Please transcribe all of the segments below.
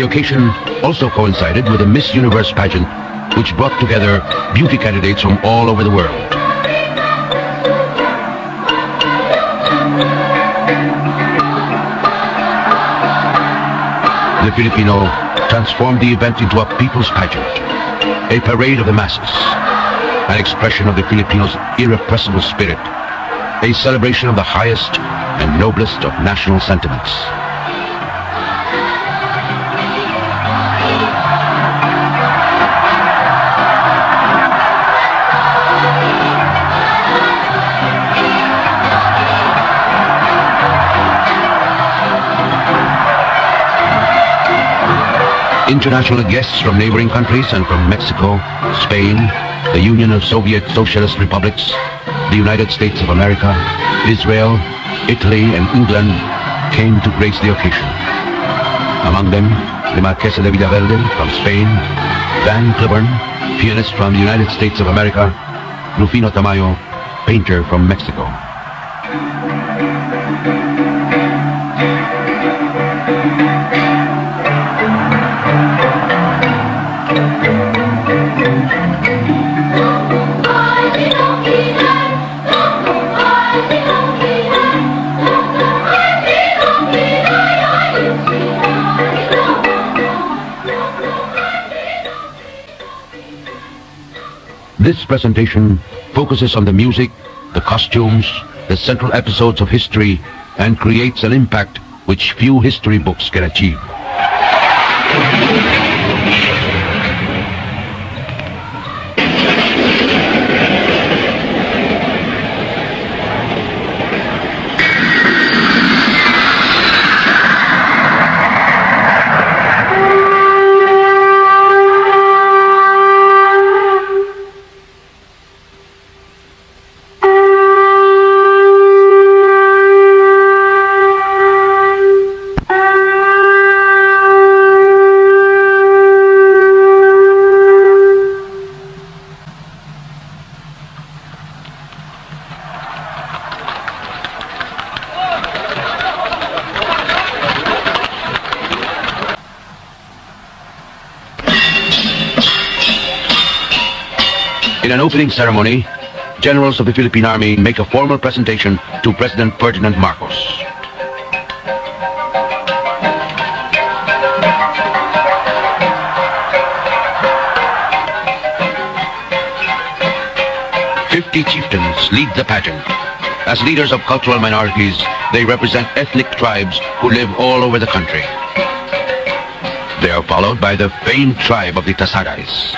occasion also coincided with the Miss Universe pageant, which brought together beauty candidates from all over the world. The Filipino transformed the event into a people's pageant, a parade of the masses, an expression of the Filipinos' irrepressible spirit, a celebration of the highest and noblest of national sentiments. International guests from neighboring countries and from Mexico, Spain, the Union of Soviet Socialist Republics, the United States of America, Israel, Italy, and England came to grace the occasion. Among them, the Marqueza de Villaverde from Spain, Cliburn, pianist from the United States of America, Rufino Tamayo, painter from Mexico. This presentation focuses on the music, the costumes, the central episodes of history, and creates an impact which few history books can achieve. In an opening ceremony, generals of the Philippine Army make a formal presentation to President Ferdinand Marcos. "50 chieftains lead the pageant. As leaders of cultural minorities, they represent ethnic tribes who live all over the country. They are followed by the famed tribe of the Tasarais.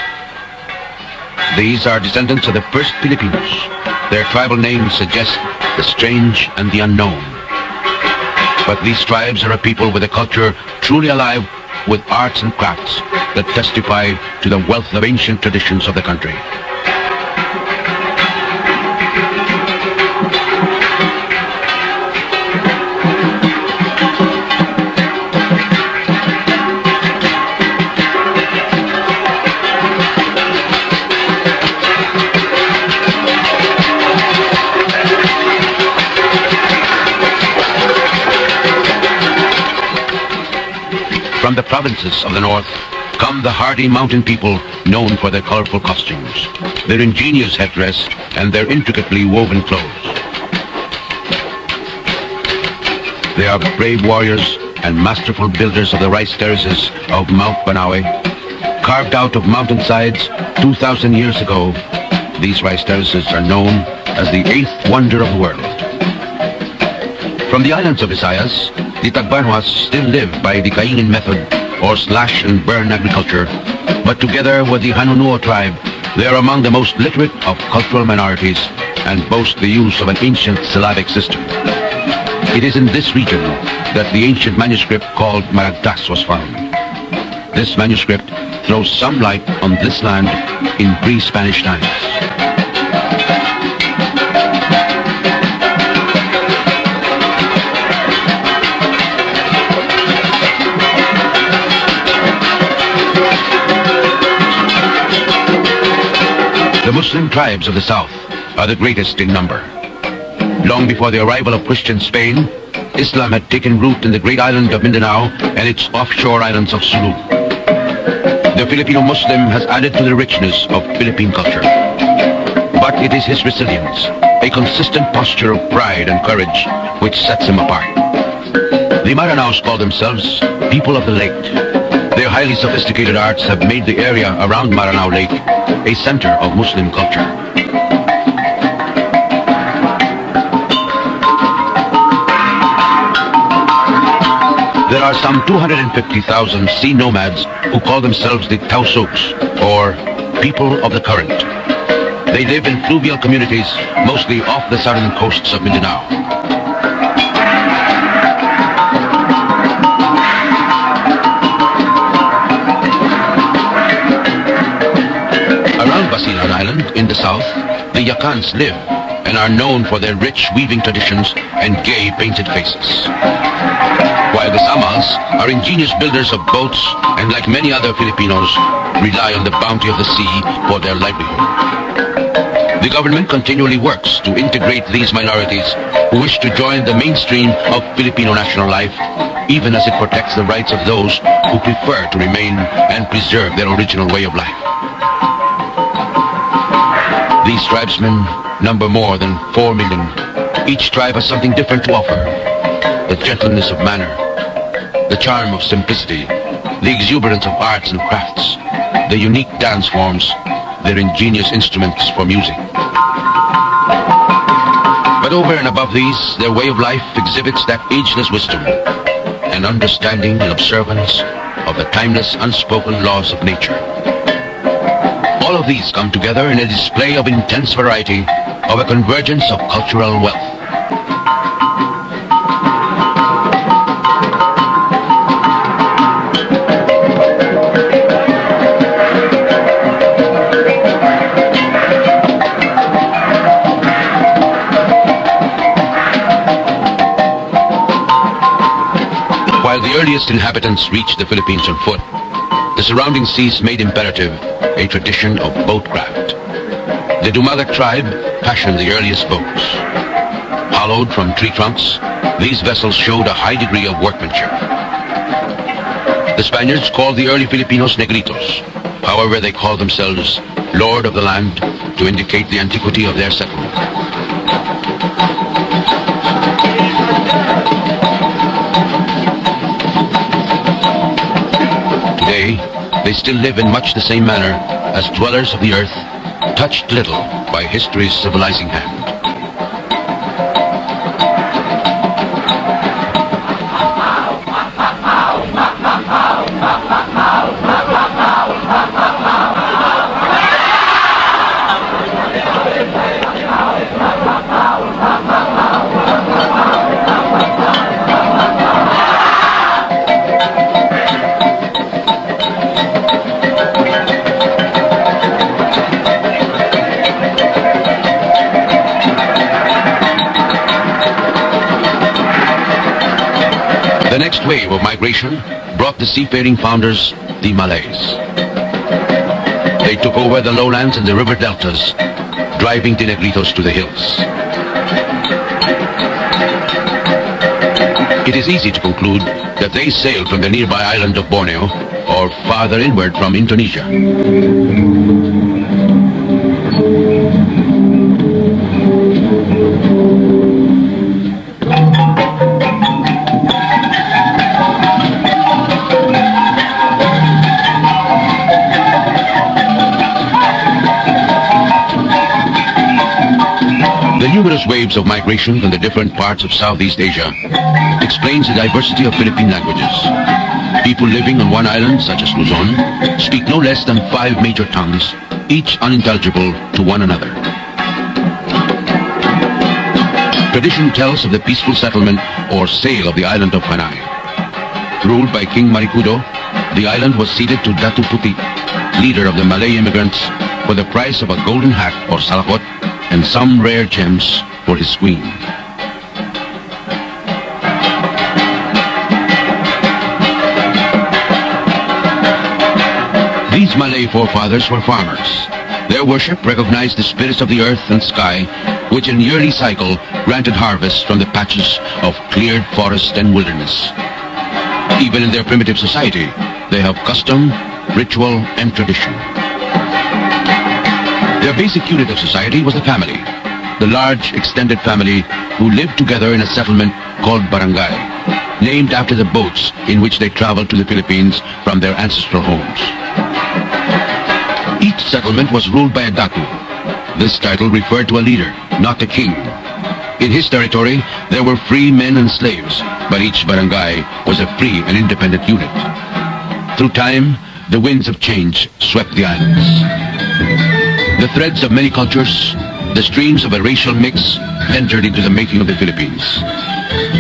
These are descendants of the first Filipinos. Their tribal names suggest the strange and the unknown. But these tribes are a people with a culture truly alive with arts and crafts that testify to the wealth of ancient traditions of the country. From the provinces of the north come the hardy mountain people known for their colorful costumes, their ingenious headdress, and their intricately woven clothes. They are brave warriors and masterful builders of the rice terraces of Mount Banawe. Carved out of mountainsides 2,000 years ago, these rice terraces are known as the 8th wonder of the world. From the islands of Visayas, the Tagbanwas still live by the kaingin method, or slash and burn agriculture, but together with the Hanunuo tribe, they are among the most literate of cultural minorities and boast the use of an ancient syllabic system. It is in this region that the ancient manuscript called Maragtas was found. This manuscript throws some light on this land in pre-Spanish times. The Muslim tribes of the south are the greatest in number. Long before the arrival of Christian Spain, Islam had taken root in the great island of Mindanao and its offshore islands of Sulu. The Filipino Muslim has added to the richness of Philippine culture. But it is his resilience, a consistent posture of pride and courage, which sets him apart. The Maranaos call themselves people of the lake. Their highly sophisticated arts have made the area around Maranao Lake a center of Muslim culture. There are some 250,000 sea nomads who call themselves the Tausoks, or people of the current. They live in fluvial communities, mostly off the southern coasts of Mindanao. Around Basilan Island, in the south, the Yakans live and are known for their rich weaving traditions and gay painted faces. While the Samals are ingenious builders of boats and, like many other Filipinos, rely on the bounty of the sea for their livelihood. The government continually works to integrate these minorities who wish to join the mainstream of Filipino national life, even as it protects the rights of those who prefer to remain and preserve their original way of life. These tribesmen number more than 4 million. Each tribe has something different to offer. The gentleness of manner, the charm of simplicity, the exuberance of arts and crafts, the unique dance forms, their ingenious instruments for music. But over and above these, their way of life exhibits that ageless wisdom, an understanding and observance of the timeless unspoken laws of nature. All of these come together in a display of intense variety, of a convergence of cultural wealth. While the earliest inhabitants reached the Philippines on foot, the surrounding seas made imperative a tradition of boatcraft. The Dumagat tribe fashioned the earliest boats. Hollowed from tree trunks, these vessels showed a high degree of workmanship. The Spaniards called the early Filipinos Negritos. However, they called themselves Lord of the Land to indicate the antiquity of their settlement. Today, they still live in much the same manner as dwellers of the earth, touched little by history's civilizing hand. The next wave of migration brought the seafaring founders, the Malays. They took over the lowlands and the river deltas, driving the Negritos to the hills. It is easy to conclude that they sailed from the nearby island of Borneo or farther inward from Indonesia. The numerous waves of migration from the different parts of Southeast Asia explains the diversity of Philippine languages. People living on one island, such as Luzon, speak no less than 5 major tongues, each unintelligible to one another. Tradition tells of the peaceful settlement or sale of the island of Panay. Ruled by King Marikudo, the island was ceded to Datu Puti, leader of the Malay immigrants, for the price of a golden hat or salakot and some rare gems for his queen. These Malay forefathers were farmers. Their worship recognized the spirits of the earth and sky which in yearly cycle granted harvest from the patches of cleared forest and wilderness. Even in their primitive society, they have custom, ritual, and tradition. Their basic unit of society was the family, the large extended family who lived together in a settlement called barangay, named after the boats in which they traveled to the Philippines from their ancestral homes. Each settlement was ruled by a datu. This title referred to a leader, not a king. In his territory, there were free men and slaves, but each barangay was a free and independent unit. Through time, the winds of change swept the islands. The threads of many cultures, the streams of a racial mix, entered into the making of the Philippines.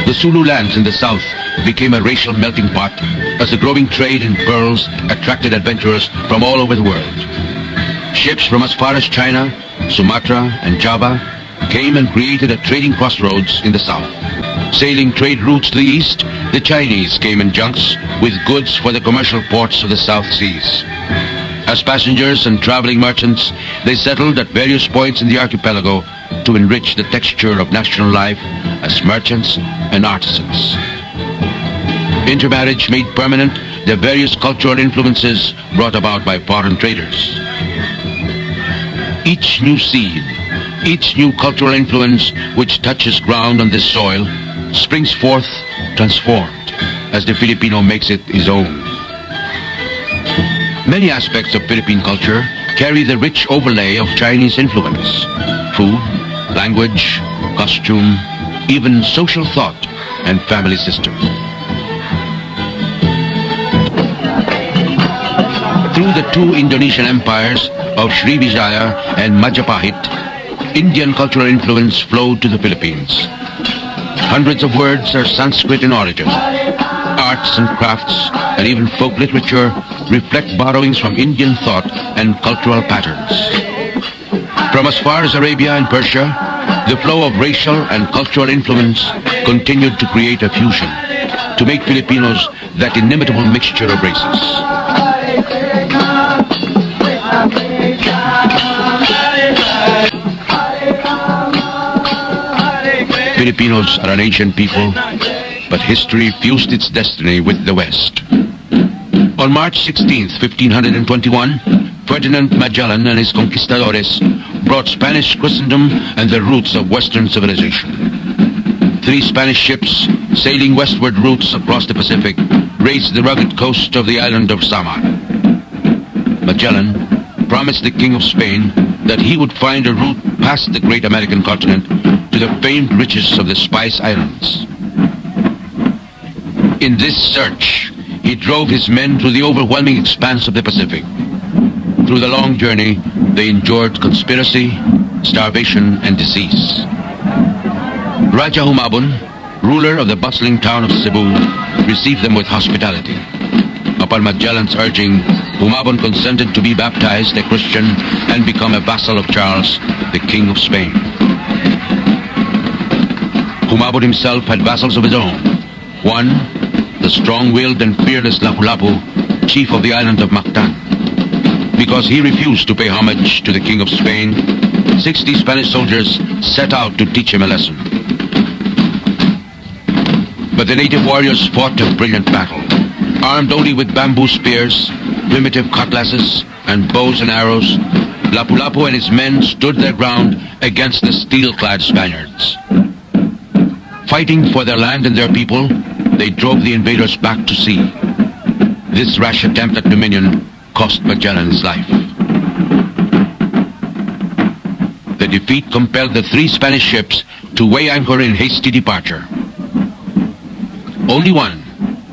The Sulu lands in the south became a racial melting pot as the growing trade in pearls attracted adventurers from all over the world. Ships from as far as China, Sumatra, and Java came and created a trading crossroads in the south. Sailing trade routes to the east, the Chinese came in junks with goods for the commercial ports of the South Seas. As passengers and traveling merchants, they settled at various points in the archipelago to enrich the texture of national life as merchants and artisans. Intermarriage made permanent the various cultural influences brought about by foreign traders. Each new seed, each new cultural influence which touches ground on this soil springs forth transformed as the Filipino makes it his own. Many aspects of Philippine culture carry the rich overlay of Chinese influence. Food, language, costume, even social thought and family system. Through the two Indonesian empires of Srivijaya and Majapahit, Indian cultural influence flowed to the Philippines. Hundreds of words are Sanskrit in origin. Arts and crafts and even folk literature reflect borrowings from Indian thought and cultural patterns. From as far as Arabia and Persia, the flow of racial and cultural influence continued to create a fusion, to make Filipinos that inimitable mixture of races. Filipinos are an ancient people, but history fused its destiny with the West. On March 16, 1521, Ferdinand Magellan and his conquistadores brought Spanish Christendom and the roots of Western civilization. 3 Spanish ships, sailing westward routes across the Pacific, raised the rugged coast of the island of Zamora. Magellan promised the King of Spain that he would find a route past the great American continent to the famed riches of the Spice Islands. In this search, he drove his men through the overwhelming expanse of the Pacific. Through the long journey, they endured conspiracy, starvation, and disease. Raja Humabon, ruler of the bustling town of Cebu, received them with hospitality. Upon Magellan's urging, Humabon consented to be baptized a Christian and become a vassal of Charles, the King of Spain. Humabon himself had vassals of his own. One, the strong-willed and fearless Lapu-lapu, chief of the island of Mactan. Because he refused to pay homage to the King of Spain, 60 Spanish soldiers set out to teach him a lesson. But the native warriors fought a brilliant battle. Armed only with bamboo spears, primitive cutlasses, and bows and arrows, Lapu-lapu and his men stood their ground against the steel-clad Spaniards. Fighting for their land and their people, they drove the invaders back to sea. This rash attempt at dominion cost Magellan his life. The defeat compelled the 3 Spanish ships to weigh anchor in hasty departure. Only one,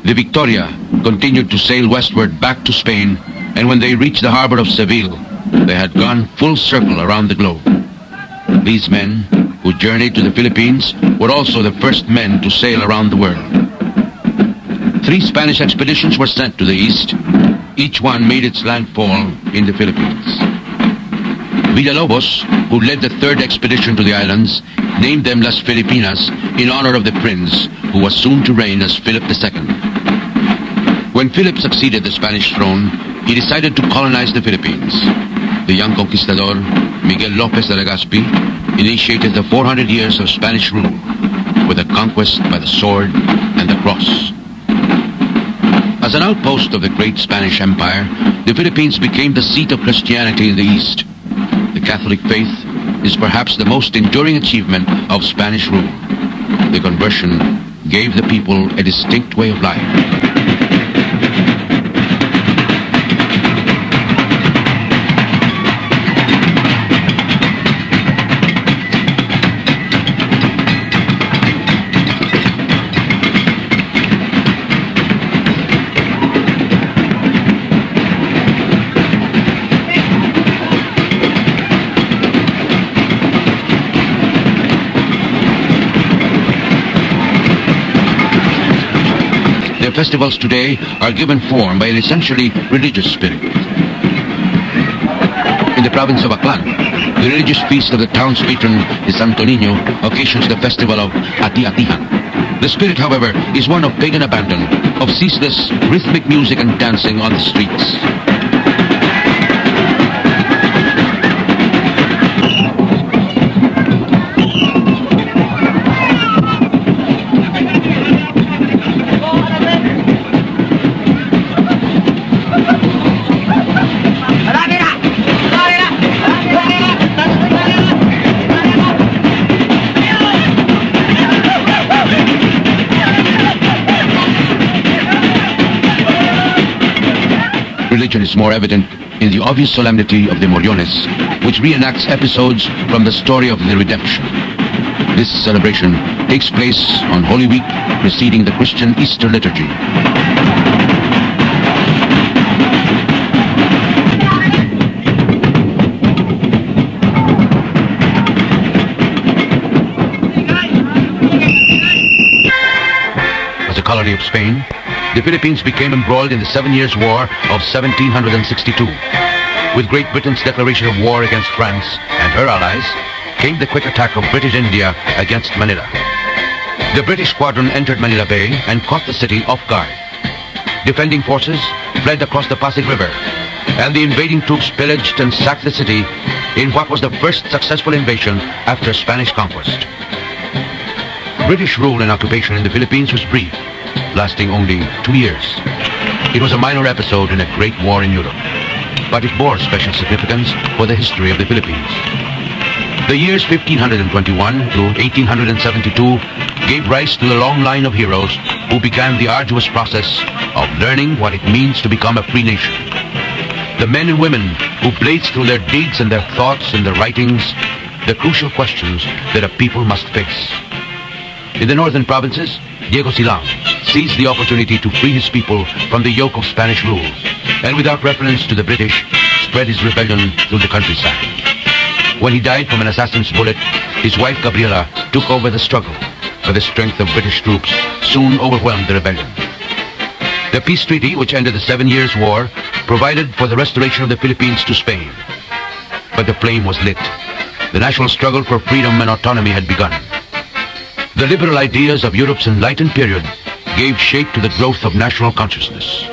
the Victoria, continued to sail westward back to Spain, and when they reached the harbor of Seville, they had gone full circle around the globe. These men, who journeyed to the Philippines, were also the first men to sail around the world. 3 Spanish expeditions were sent to the east. Each one made its landfall in the Philippines. Villalobos, who led the 3rd expedition to the islands, named them Las Filipinas in honor of the prince who was soon to reign as Philip II. When Philip succeeded the Spanish throne, he decided to colonize the Philippines. The young conquistador, Miguel Lopez de Legazpi, initiated the 400 years of Spanish rule with a conquest by the sword and the cross. As an outpost of the great Spanish Empire, the Philippines became the seat of Christianity in the East. The Catholic faith is perhaps the most enduring achievement of Spanish rule. The conversion gave the people a distinct way of life. Festivals today are given form by an essentially religious spirit. In the province of Aklan, the religious feast of the town's patron, the Santo Niño, occasions the festival of Ati-Atihan. The spirit, however, is one of pagan abandon, of ceaseless rhythmic music and dancing on the streets. Religion is more evident in the obvious solemnity of the Moriones, which reenacts episodes from the story of the redemption. This celebration takes place on Holy Week preceding the Christian Easter liturgy. As a colony of Spain, the Philippines became embroiled in the 7 Years' War of 1762. With Great Britain's declaration of war against France and her allies, came the quick attack of British India against Manila. The British squadron entered Manila Bay and caught the city off guard. Defending forces fled across the Pasig River, and the invading troops pillaged and sacked the city in what was the first successful invasion after Spanish conquest. British rule and occupation in the Philippines was brief, lasting only 2 years. It was a minor episode in a great war in Europe, but it bore special significance for the history of the Philippines. The years 1521 to 1872 gave rise to the long line of heroes who began the arduous process of learning what it means to become a free nation. The men and women who blazed through their deeds and their thoughts and their writings the crucial questions that a people must face. In the northern provinces, Diego Silang seized the opportunity to free his people from the yoke of Spanish rule, and without reference to the British, spread his rebellion through the countryside. When he died from an assassin's bullet, his wife Gabriela took over the struggle, but the strength of British troops soon overwhelmed the rebellion. The peace treaty, which ended the 7 Years' War, provided for the restoration of the Philippines to Spain. But the flame was lit. The national struggle for freedom and autonomy had begun. The liberal ideas of Europe's enlightened period gave shape to the growth of national consciousness.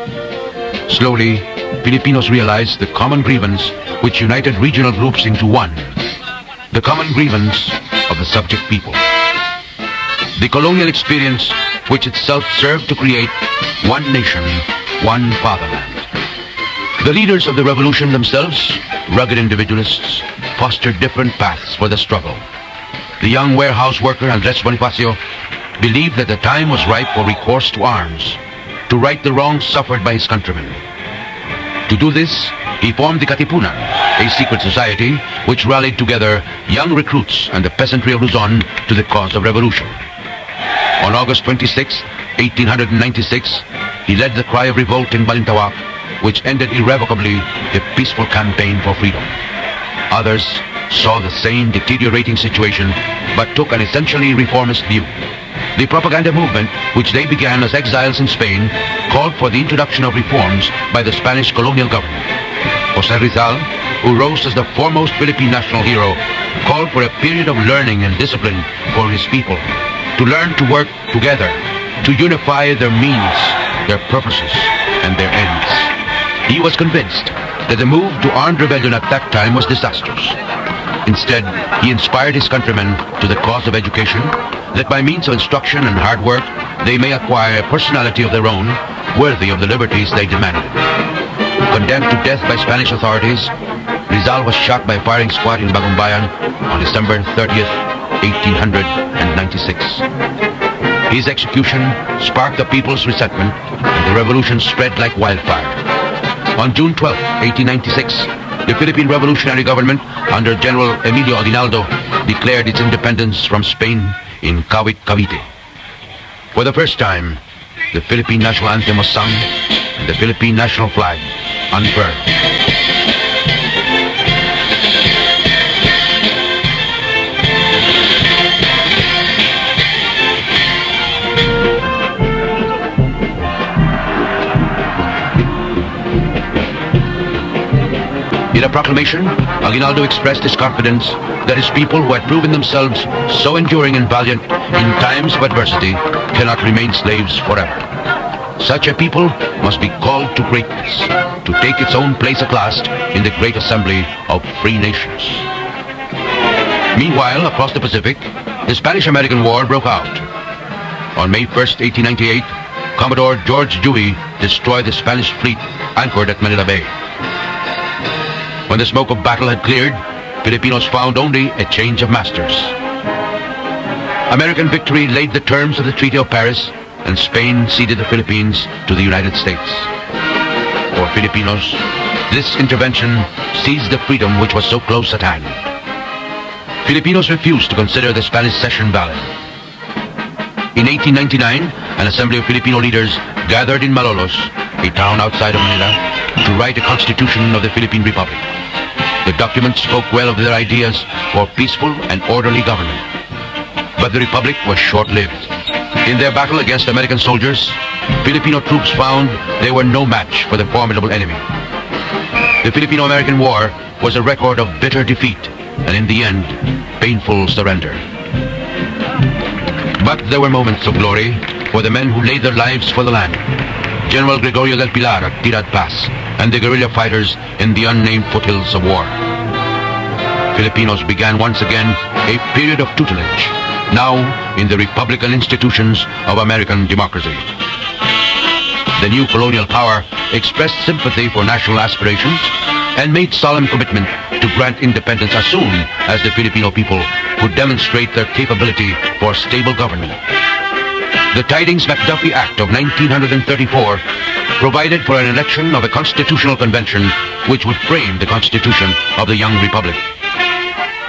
Slowly, Filipinos realized the common grievance which united regional groups into one, the common grievance of the subject people. The colonial experience which itself served to create one nation, one fatherland. The leaders of the revolution themselves, rugged individualists, fostered different paths for the struggle. The young warehouse worker Andres Bonifacio believed that the time was ripe for recourse to arms, to right the wrongs suffered by his countrymen. To do this, he formed the Katipunan, a secret society which rallied together young recruits and the peasantry of Luzon to the cause of revolution. On August 26, 1896, he led the cry of revolt in Balintawak, which ended irrevocably the peaceful campaign for freedom. Others saw the same deteriorating situation, but took an essentially reformist view. The propaganda movement, which they began as exiles in Spain, called for the introduction of reforms by the Spanish colonial government. José Rizal, who rose as the foremost Philippine national hero, called for a period of learning and discipline for his people, to learn to work together, to unify their means, their purposes, and their ends. He was convinced that the move to armed rebellion at that time was disastrous. Instead, he inspired his countrymen to the cause of education, that by means of instruction and hard work, they may acquire a personality of their own, worthy of the liberties they demanded. Condemned to death by Spanish authorities, Rizal was shot by a firing squad in Bagong Bayan on December 30th, 1896. His execution sparked the people's resentment, and the revolution spread like wildfire. On June 12, 1896, the Philippine Revolutionary Government under General Emilio Aguinaldo declared its independence from Spain in Kawit, Cavite. For the first time, the Philippine national anthem was sung and the Philippine national flag unfurled. In a proclamation, Aguinaldo expressed his confidence that his people, who had proven themselves so enduring and valiant in times of adversity, cannot remain slaves forever. Such a people must be called to greatness, to take its own place at last in the great assembly of free nations. Meanwhile, across the Pacific, the Spanish-American War broke out. On May 1st, 1898, Commodore George Dewey destroyed the Spanish fleet anchored at Manila Bay. When the smoke of battle had cleared, Filipinos found only a change of masters. American victory laid the terms of the Treaty of Paris, and Spain ceded the Philippines to the United States. For Filipinos, this intervention seized the freedom which was so close at hand. Filipinos refused to consider the Spanish cession valid. In 1899, an assembly of Filipino leaders gathered in Malolos, a town outside of Manila, to write a constitution of the Philippine Republic. The document spoke well of their ideas for peaceful and orderly government. But the Republic was short-lived. In their battle against American soldiers, Filipino troops found they were no match for the formidable enemy. The Filipino-American War was a record of bitter defeat and, in the end, painful surrender. But there were moments of glory for the men who laid their lives for the land. General Gregorio del Pilar at Tirad Pass, and the guerrilla fighters in the unnamed foothills of war. Filipinos began once again a period of tutelage, now in the republican institutions of American democracy. The new colonial power expressed sympathy for national aspirations and made solemn commitment to grant independence as soon as the Filipino people could demonstrate their capability for stable government. The Tidings-McDuffie Act of 1934 provided for an election of a constitutional convention which would frame the constitution of the young republic.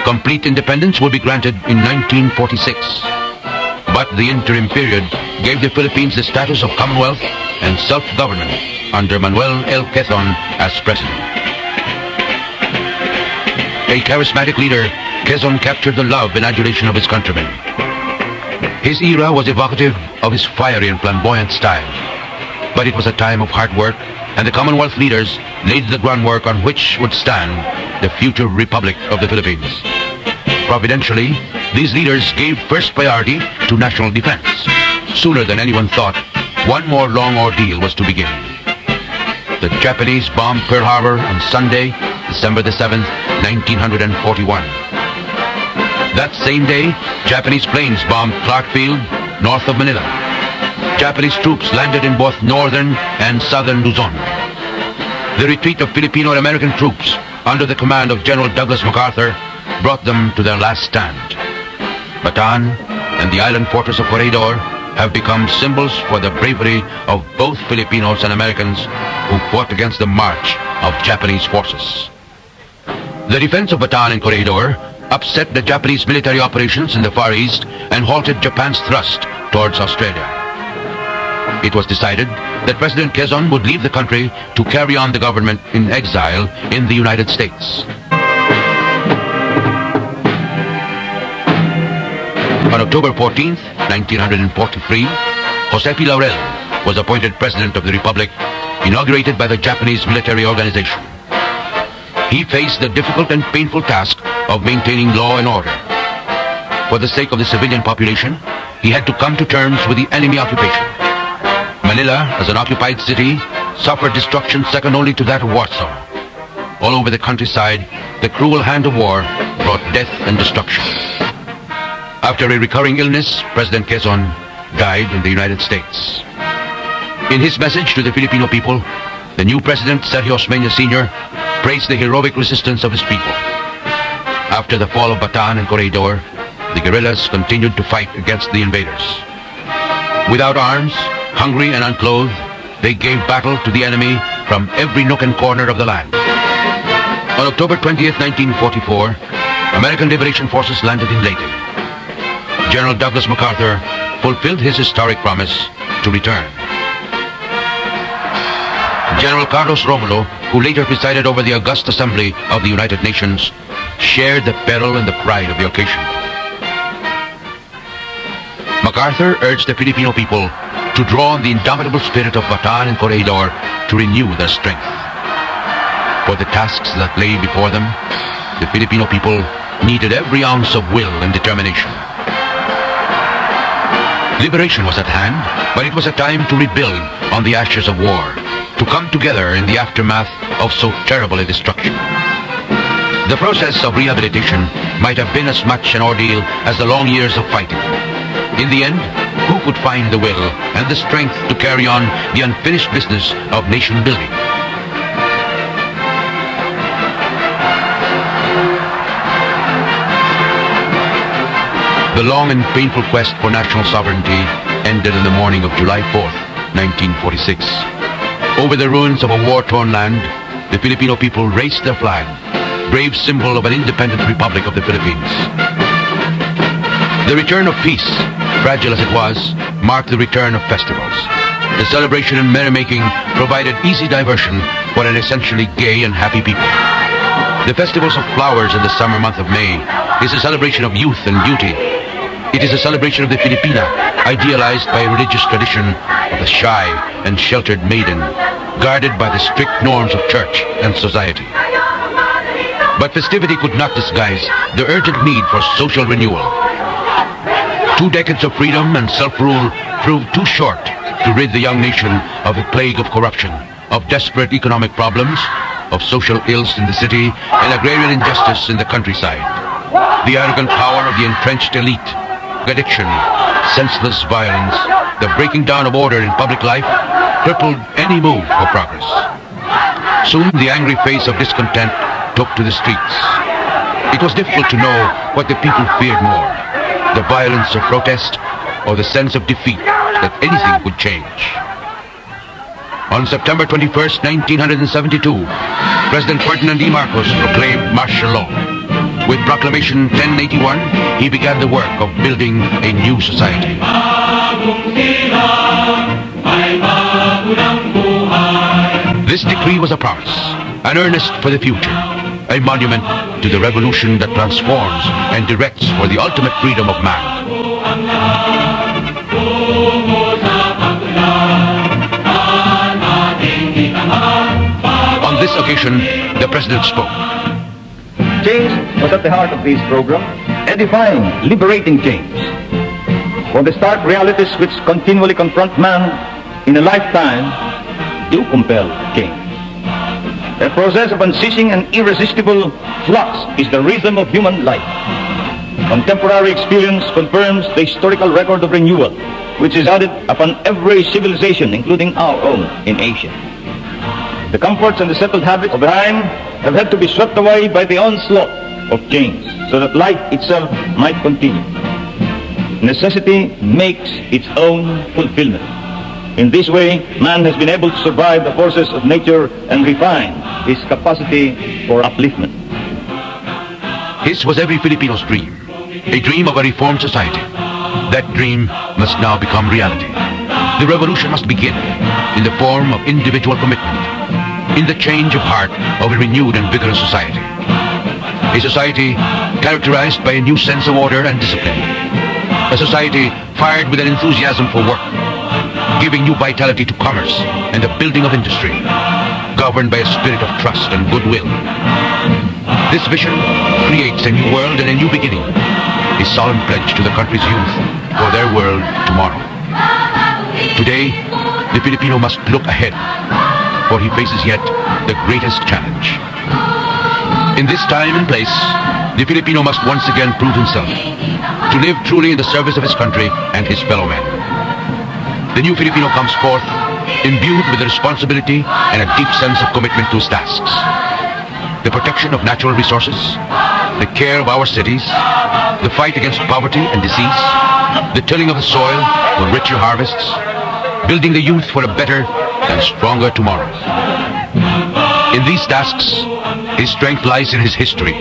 Complete independence would be granted in 1946, but the interim period gave the Philippines the status of Commonwealth and self-government under Manuel L. Quezon as president. A charismatic leader, Quezon captured the love and adulation of his countrymen. His era was evocative of his fiery and flamboyant style. But it was a time of hard work, and the Commonwealth leaders laid the groundwork on which would stand the future Republic of the Philippines. Providentially, these leaders gave first priority to national defense. Sooner than anyone thought, one more long ordeal was to begin. The Japanese bombed Pearl Harbor on Sunday, December the 7th, 1941. That same day, Japanese planes bombed Clark Field, north of Manila. Japanese troops landed in both northern and southern Luzon. The retreat of Filipino and American troops under the command of General Douglas MacArthur brought them to their last stand. Bataan and the island fortress of Corregidor have become symbols for the bravery of both Filipinos and Americans who fought against the march of Japanese forces. The defense of Bataan and Corregidor upset the Japanese military operations in the Far East and halted Japan's thrust towards Australia. It was decided that President Quezon would leave the country to carry on the government in exile in the United States. On October 14th, 1943, Jose P. Laurel was appointed President of the Republic, inaugurated by the Japanese military organization. He faced the difficult and painful task of maintaining law and order. For the sake of the civilian population, he had to come to terms with the enemy occupation. Manila, as an occupied city, suffered destruction second only to that of Warsaw. All over the countryside, the cruel hand of war brought brought death and destruction. After a recurring illness, President Quezon died in the United States. In his message to the Filipino people, the new President, Sergio Osmeña Sr., praised the heroic resistance of his people. After the fall of Bataan and Corregidor, the guerrillas continued to fight against the invaders. Without arms, hungry and unclothed, they gave battle to the enemy from every nook and corner of the land. On October 20th, 1944, American Liberation Forces landed in Leyte. General Douglas MacArthur fulfilled his historic promise to return. General Carlos Romulo, who later presided over the august assembly of the United Nations, shared the peril and the pride of the occasion. MacArthur urged the Filipino people to draw on the indomitable spirit of Bataan and Corregidor to renew their strength. For the tasks that lay before them, the Filipino people needed every ounce of will and determination. Liberation was at hand, but it was a time to rebuild on the ashes of war, to come together in the aftermath of so terrible a destruction. The process of rehabilitation might have been as much an ordeal as the long years of fighting. In the end, who could find the will and the strength to carry on the unfinished business of nation building? The long and painful quest for national sovereignty ended in the morning of July 4th, 1946. Over the ruins of a war-torn land, the Filipino people raised their flag, brave symbol of an independent republic of the Philippines. The return of peace, fragile as it was, marked the return of festivals. The celebration and merrymaking provided easy diversion for an essentially gay and happy people. The festivals of flowers in the summer month of May is a celebration of youth and beauty. It is a celebration of the Filipina, idealized by a religious tradition of the shy and sheltered maiden, guarded by the strict norms of church and society. But festivity could not disguise the urgent need for social renewal. 2 decades of freedom and self-rule proved too short to rid the young nation of a plague of corruption, of desperate economic problems, of social ills in the city, and agrarian injustice in the countryside. The arrogant power of the entrenched elite, addiction, senseless violence, the breaking down of order in public life crippled any move for progress. Soon the angry face of discontent took to the streets. It was difficult to know what the people feared more, the violence of protest or the sense of defeat that anything could change. On September 21st, 1972, President Ferdinand Marcos proclaimed martial law. With Proclamation 1081, he began the work of building a new society. This decree was a promise, an earnest for the future, a monument to the revolution that transforms and directs for the ultimate freedom of man. On this occasion, the President spoke. Change was at the heart of this program, edifying, liberating change. For the stark realities which continually confront man in a lifetime do compel change. A process of unceasing and irresistible flux is the rhythm of human life. Contemporary experience confirms the historical record of renewal, which is added upon every civilization, including our own in Asia. The comforts and the settled habits of the time have had to be swept away by the onslaught of change, so that life itself might continue. Necessity makes its own fulfillment. In this way, man has been able to survive the forces of nature and refine his capacity for upliftment. This was every Filipino's dream, a dream of a reformed society. That dream must now become reality. The revolution must begin in the form of individual commitment, in the change of heart of a renewed and vigorous society. A society characterized by a new sense of order and discipline. A society fired with an enthusiasm for work, giving new vitality to commerce and the building of industry, governed by a spirit of trust and goodwill. This vision creates a new world and a new beginning, a solemn pledge to the country's youth for their world tomorrow. Today, the Filipino must look ahead, for he faces yet the greatest challenge. In this time and place, the Filipino must once again prove himself to live truly in the service of his country and his fellow men. The new Filipino comes forth imbued with the responsibility and a deep sense of commitment to his tasks. The protection of natural resources, the care of our cities, the fight against poverty and disease, the tilling of the soil for richer harvests, building the youth for a better and stronger tomorrow. In these tasks, his strength lies in his history,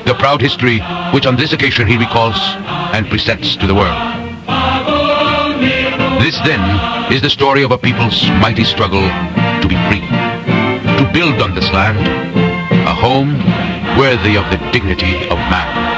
the proud history which on this occasion he recalls and presents to the world. This then is the story of a people's mighty struggle to be free, to build on this land a home worthy of the dignity of man.